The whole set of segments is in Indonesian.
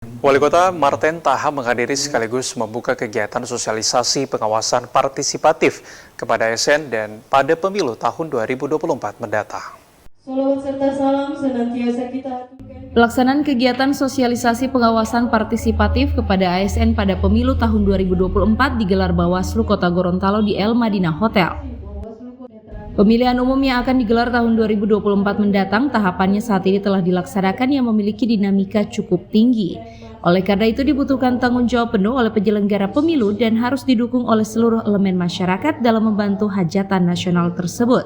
Wali Kota Marten Taham menghadiri sekaligus membuka kegiatan sosialisasi pengawasan partisipatif kepada ASN dan pada pemilu tahun 2024 mendatang. Salawat serta salam senantiasa kita aturkan. Pelaksanaan kegiatan sosialisasi pengawasan partisipatif kepada ASN pada pemilu tahun 2024 digelar Bawaslu Kota Gorontalo di El Madinah Hotel. Pemilihan umum yang akan digelar tahun 2024 mendatang tahapannya saat ini telah dilaksanakan yang memiliki dinamika cukup tinggi. Oleh karena itu dibutuhkan tanggung jawab penuh oleh penyelenggara pemilu dan harus didukung oleh seluruh elemen masyarakat dalam membantu hajatan nasional tersebut.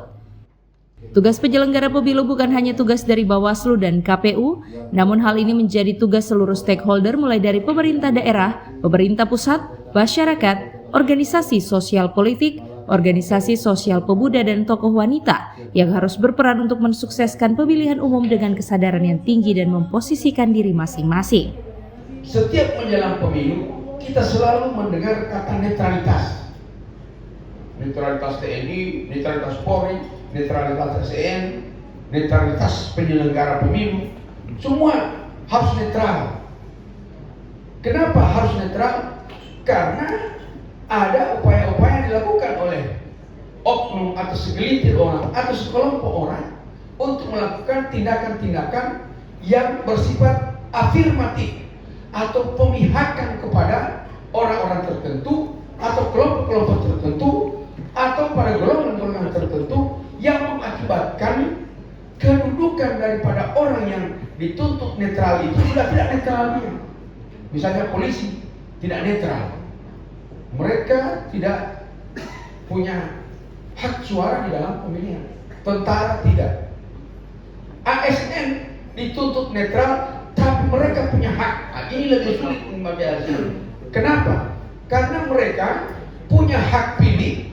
Tugas penyelenggara pemilu bukan hanya tugas dari Bawaslu dan KPU, namun hal ini menjadi tugas seluruh stakeholder mulai dari pemerintah daerah, pemerintah pusat, masyarakat, organisasi sosial politik, organisasi sosial pemuda dan tokoh wanita yang harus berperan untuk mensukseskan pemilihan umum dengan kesadaran yang tinggi dan memposisikan diri masing-masing. Setiap menjelang pemilu, kita selalu mendengar kata netralitas. Netralitas TNI, netralitas Polri, netralitas ASN, netralitas penyelenggara pemilu, semua harus netral. Kenapa harus netral? Karena ada upaya-upaya yang dilakukan oleh oknum atau segelintir orang atau sekelompok orang untuk melakukan tindakan-tindakan yang bersifat afirmatif atau pemihakan kepada orang-orang tertentu atau kelompok-kelompok tertentu atau pada golongan-golongan tertentu yang mengakibatkan kedudukan daripada orang yang dituntut netral itu sudah tidak netral dia. Misalnya polisi tidak netral, mereka tidak punya hak suara di dalam pemilihan. Tentara tidak. ASN dituntut netral, tapi mereka punya hak. Nah, ini lebih sulit bagi ASN. Kenapa? Karena mereka punya hak pilih,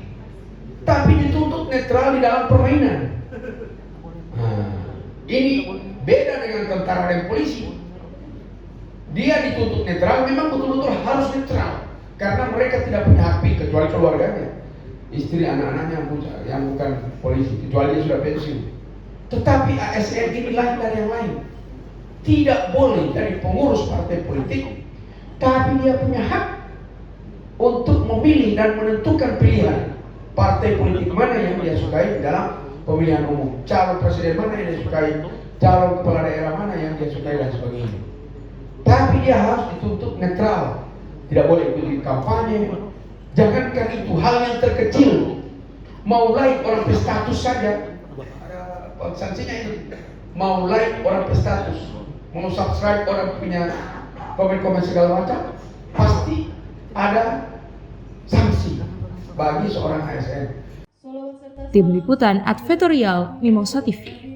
tapi dituntut netral di dalam permainan. Nah, ini beda dengan tentara dan polisi. Dia dituntut netral, memang betul-betul harus netral, karena mereka tidak punya hak pilih kecuali keluarganya, istri, anak-anaknya yang bukan polisi, kecuali dia sudah pensiun. Tetapi ASN ini lain dari yang lain. Tidak boleh jadi pengurus partai politik, tapi dia punya hak untuk memilih dan menentukan pilihan partai politik mana yang dia sukai dalam pemilihan umum, calon presiden mana yang dia sukai, calon kepala daerah mana yang dia sukai dan sebagainya. Tapi dia harus dituntut netral, tidak boleh ikut kampanye. Jangankan itu, hal yang terkecil, mau like orang berstatus saja, ada sanksinya itu. Mau like orang berstatus, mau subscribe orang punya komen-komen segala macam, pasti ada sanksi bagi seorang ASN. Tim Liputan Advertorial Mimosa TV.